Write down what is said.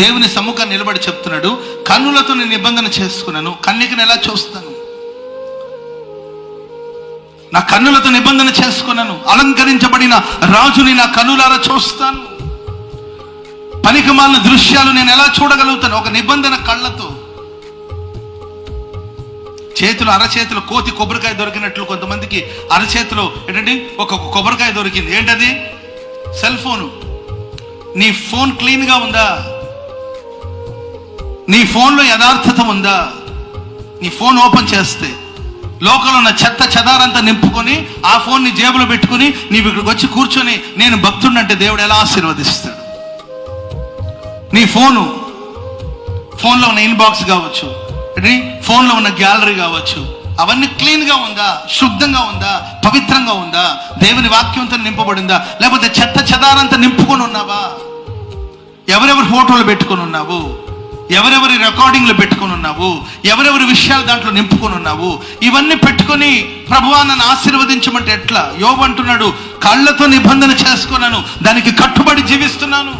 దేవుని సముఖాన్ని నిలబడి చెప్తున్నాడు, కన్నులతో నేను నిబంధన చేసుకున్నాను, కన్యకను ఎలా చూస్తాను? నా కన్నులతో నిబంధన చేసుకున్నాను, అలంకరించబడిన రాజుని నా కన్నులారా చూస్తాను. పనికిమాలిన దృశ్యాలు నేను ఎలా చూడగలుగుతాను? ఒక నిబంధన కళ్ళతో. చేతులు అరచేతులు కోతి కొబ్బరికాయ దొరికినట్లు కొంతమందికి అరచేతిలో ఏంటంటే ఒక కొబ్బరికాయ దొరికింది. ఏంటది? Cell phone. నీ ఫోన్ క్లీన్గా ఉందా? నీ ఫోన్లో యథార్థత ఉందా? నీ ఫోన్ ఓపెన్ చేస్తే లోకంలో ఉన్న చెత్త చెదారంతా నింపుకొని ఆ ఫోన్ని జేబులో పెట్టుకుని నీవు ఇక్కడికి వచ్చి కూర్చొని నేను భక్తుడినంటే దేవుడు ఎలా ఆశీర్వదిస్తాడు? నీ ఫోన్లో ఉన్న ఇన్బాక్స్ కావచ్చు, ఫోన్లో ఉన్న గ్యాలరీ కావచ్చు, అవన్నీ క్లీన్గా ఉందా? శుద్ధంగా ఉందా? పవిత్రంగా ఉందా? దేవుని వాక్యంతో నింపబడిందా? లేకపోతే చెత్త చెదారంతా నింపుకొని ఉన్నావా? ఎవరెవరి ఫోటోలు పెట్టుకొని ఉన్నావు? ఎవరెవరి రికార్డింగ్లు పెట్టుకొని ఉన్నావు? ఎవరెవరి విషయాలు దాంట్లో నింపుకొని ఉన్నావు? ఇవన్నీ పెట్టుకొని ప్రభువా నన్ను ఆశీర్వదించమంటే ఎట్లా? యోబు అంటున్నాడు, కళ్ళతో నిబంధన చేసుకున్నాను, దానికి కట్టుబడి జీవిస్తున్నాను.